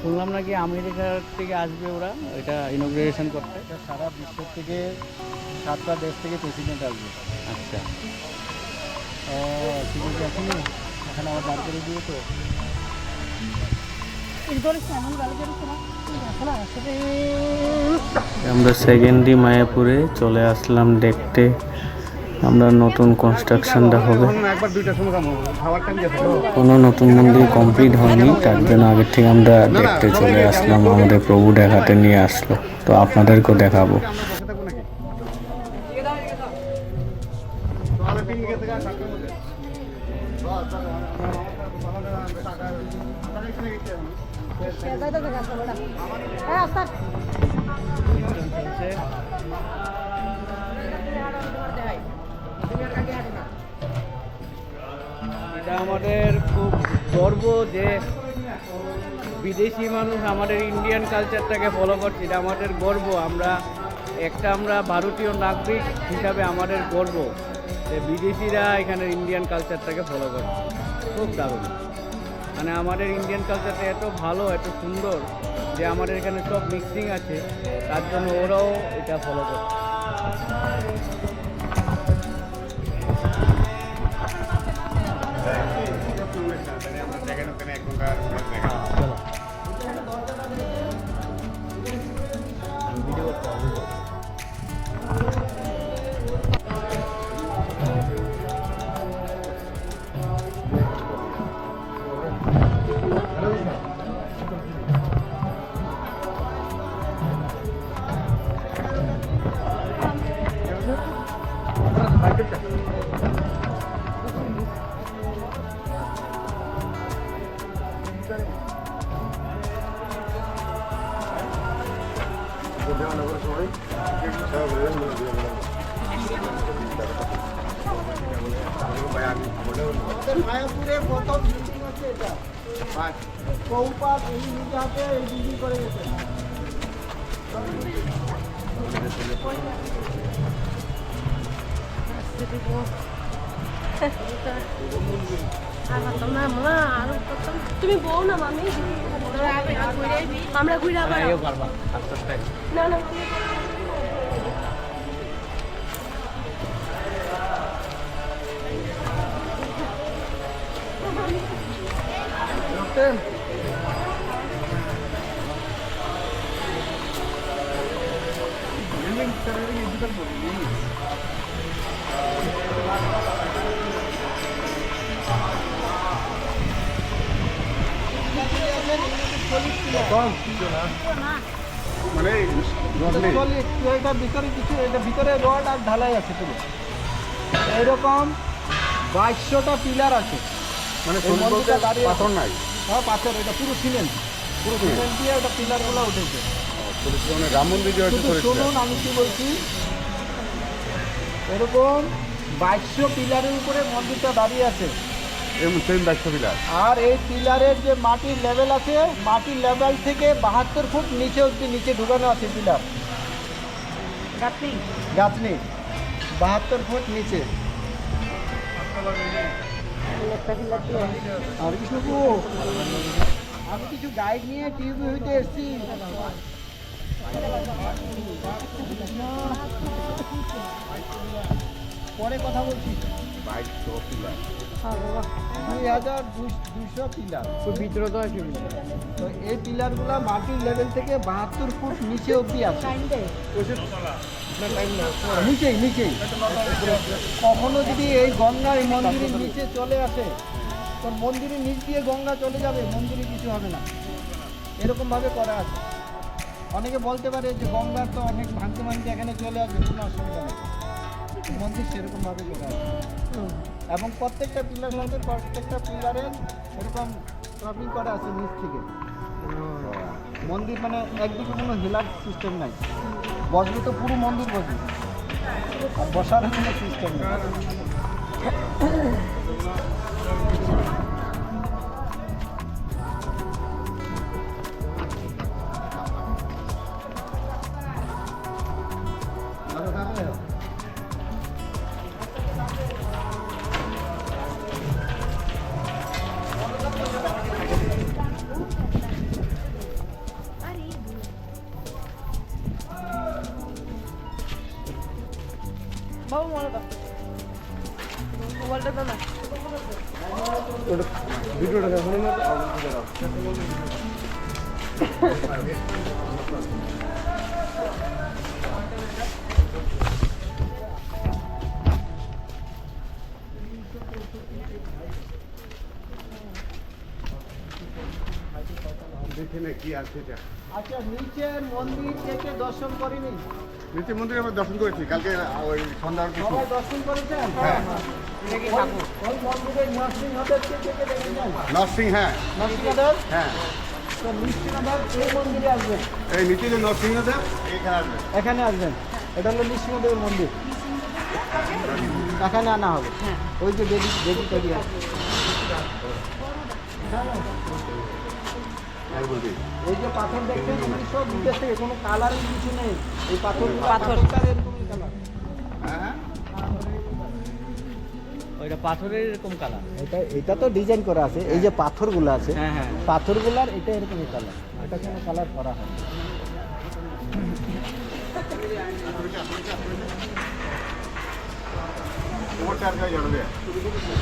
শুনলাম নাকি আমেরিকা থেকে আসবে ওরা এটা ইনগ্রেশন করতে। সারা বিশ্বের থেকে 7টা দেশ থেকে প্রেসিডেন্ট আসবে। আচ্ছা, ঠিক আছে, এখনই এখানে আমার বার করে দিয়ে তো আমরা সেকেন্ডই মায়াপুরে চলে আসলাম দেখতে। আমরা নতুন কনস্ট্রাকশনটা হবে, কোনো নতুন মন্দির কমপ্লিট হয়নি, তার জন্য আগের থেকে আমরা দেখতে চলে আসলাম। আমাদের প্রভু দেখাতে নিয়ে আসলো, তো আপনাদেরকেও দেখাবো। এটা আমাদের খুব গর্ব যে বিদেশি মানুষ আমাদের ইন্ডিয়ান কালচারটাকে ফলো করছে, এটা আমাদের গর্ব। আমরা ভারতীয় নাগরিক হিসাবে আমাদের গর্ব যে বিদেশিরা এখানে ইন্ডিয়ান কালচারটাকে ফলো করছে। খুব দারুণ, মানে আমাদের ইন্ডিয়ান কালচারটা এত ভালো, এত সুন্দর যে আমাদের এখানে সব মিক্সিং আছে, তার জন্য ওরাও এটা ফলো করছে। মায়াপুরে প্রথম মিটিং হচ্ছে এটা। বহুপাত এই নিজে হাতে এই বিল্ডিং করে গেছে। তুমি বউ না মামি, আমরা ঘুরে আবার না না মানে এটা ভিতরে কিছু, এটা ভিতরে রড আর ঢালাই আছে পুরো। এরকম 2200টা পিলার আছে, মানে পাথর নাই, হ্যাঁ পাথর, এটা পুরো সিমেন্ট, পুরো সিমেন্ট দিয়ে ওটা পিলারগুলো উঠেছে। রাম মন্দির শুনুন আমি কি বলছি, এরকম 2200 পিলারের উপরে মন্দিরটা দাঁড়িয়ে আছে। আর এই পিলারের যে মাটির লেভেল আছে, মাটির লেভেল থেকে 72 ফুট নিচে অব্দি নিচে ঢুকানো আছে পিলার, গাঁথনি 72 ফুট নিচে। আর কিছু আমি কিছু গাইড নিয়ে টিউবে হইতে এসছি। পরে কথা বলছি। 2200 পিলার ভিতরে তো এই পিলারগুলো মাটির লেভেল থেকে 72 ফুট নিচে অব্দি আছে, নিচেই নিচেই। কখনো যদি এই গঙ্গা এই মন্দিরের নিচে চলে আসে, তো মন্দিরের নিচ দিয়ে গঙ্গা চলে যাবে, মন্দিরে কিছু হবে না, এরকমভাবে করা আছে। অনেকে বলতে পারে যে গঙ্গা তো অনেক ভাঙতে ভাঙতে এখানে চলে আসবে, কোনো অসুবিধা নেই, মন্দির সেরকমভাবে করা আছে। এবং প্রত্যেকটা পিলার মধ্যে প্রত্যেকটা পিলারে এরকম ক্রপিং করা আছে নিচ থেকে। মন্দির মানে একদিকে কোনো হিলার সিস্টেম নাই, বসবে তো পুরো মন্দির বসবে, আর বসার কোনো সিস্টেম নেই। ভিডিওটা দেখুন না। কি আছে এটা? আচ্ছা, নিচে মন্দির থেকে দর্শন করিনি? নিচে মন্দিরে আমরা দর্শন করেছি কালকে ওই সন্ধ্যার কিছু। সবাই দর্শন করেছেন? হ্যাঁ। ওই মন্দিরের নরসিংহদেবকে দেখে দেখেছেন? নরসিং, হ্যাঁ নরসিংহদেব? হ্যাঁ। তো নৃসিংহদেব এই মন্দিরে আসবেন, এই নিচে যে নরসিংহদেব এখানে আসবে। এখানে আসবেন। এটা হলো নৃসিংহদেবের মন্দির, এখানে আনা হবে। ওই যে বেদি বেদি তৈরি আছে। এই যে পাথর দেখছেন, এগুলি সব বিদেশ থেকে, কোনো কালারের কিছু নেই। এই পাথরটার এরকমই কালার। হ্যাঁ, ওইটা পাথরের এরকম কালার। এটা তো ডিজাইন করা আছে। এই যে পাথরগুলো আছে, হ্যাঁ হ্যাঁ, পাথরগুলার এটা এরকমই কালার। এটা কোনো কালার করা হয় না। তোমারটা আর কেউ জানবে?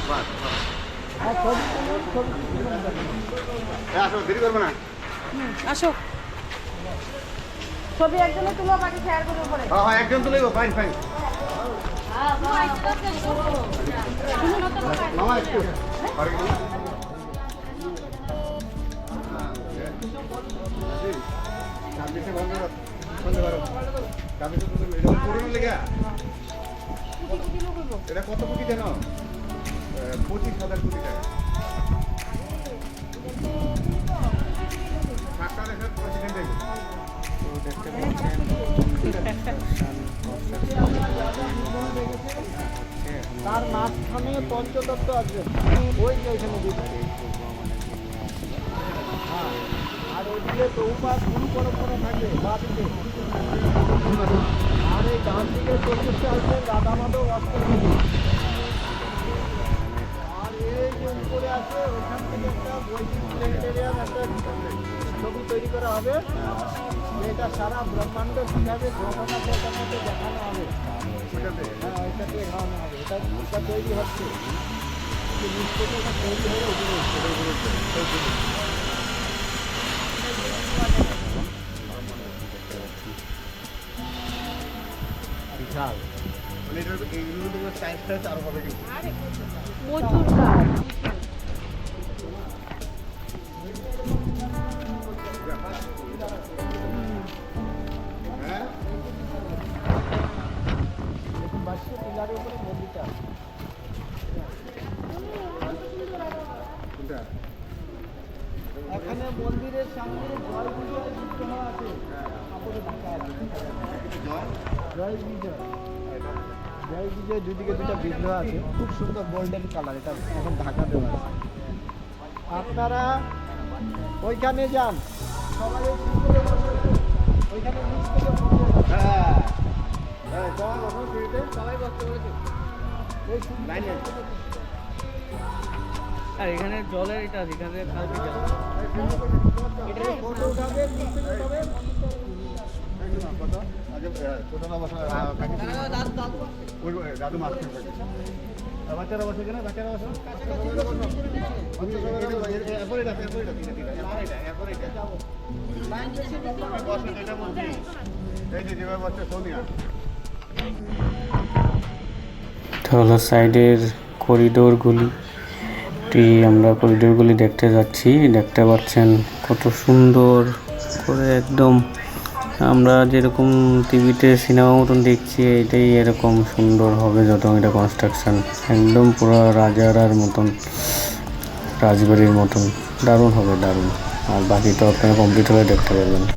বাস, বাস। আর ছবি তুলুন, ছবি তুলুন। হ্যাঁ, আসো, দেরি করবে না। আসো ছবি একজনে তুলো, বাকি শেয়ার করে উপরে। হ্যাঁ হ্যাঁ, একজন তো লাগবে। Fine fine. মামা একটু বাড়ি গেল। কাবিসে বন্ধ কর, বন্ধ করো। কাবিসে তো এটা পুরনো লেগা। এটা কত কোটি জানো? 25,000 কোটি টাকা। টাকা দেখে প্রেসিডেন্ট দেখবে। তার মাঝখানে পঞ্চতত্ত্ব আসবে, ওই যে ওইখানে দিচ্ছে। হ্যাঁ, আর ওইদিকে চৌপাশ ফুল করে করে থাকবে বাঁ দিকে। আর এই ডান দিকে চতুর্থে আসবে রাধা মাধব অষ্টমী। আর এই যে উপরে আছে, ওইখান থেকে একটা বৈদিক একটা ছবি তৈরি করা হবে। এটা সারা ব্রহ্মাণ্ড কিভাবে ঘটনা সেটার মধ্যে দেখানো হবে। হ্যাঁ, এটা দিয়ে খাওয়ানো হবে। এটা তৈরি হচ্ছে, নিচ থেকে এটা তৈরি হয়ে উপরে উঠছে। বিশাল। মানে এটার এইগুলো থেকে সাইজ টাইজ আরো হবে কিন্তু। প্রচুর কাজ। হ্যাঁ, দেখুন বাসিয়ে পিলারের উপরে মন্দিরটা আছে। কোনটা? এখানে মন্দিরের সামনে জয় বিজয় বিগ্রহ আছে, কাপড়ে ঢাকা আছে। জয় জয় বিজয়, জয় বিজয় দুদিকে দুটা বিগ্রহ আছে, খুব সুন্দর গোল্ডেন কালার। এটা এখন ঢাকা দেওয়া আছে। আপনারা ওইখানে যান, সবাই ওই সিঁড়িতে বসে, ওইখানে নিচ থেকে বসে। হ্যাঁ হ্যাঁ, সবাই বসো সিঁড়িতে। সবাই বসতে বলেছে ওই লাইনে। আর এখানে জলের এটা আছে, এখানে কালকে যাবো। এটা ফটো উঠাবে, নিচ থেকে উঠাবে। দাদু মাছ বাচ্চারা বসে কেন? বাচ্চারা বসো। এই যে যেভাবে বসছে সোনিয়া। এটা হলো সাইডের করিডোরগুলি। আমরা করিডোরগুলি দেখতে যাচ্ছি। দেখতে পাচ্ছেন কত সুন্দর করে, একদম আমরা যেরকম টিভিতে সিনেমা মতন দেখছি, এটাই এরকম সুন্দর হবে যত এটা কনস্ট্রাকশন। একদম পুরো রাজারার মতন, রাজবাড়ির মতন। দারুণ হবে, দারুণ। আর বাকি তো আপনারা কম্পিউটারে দেখতে পারবেন।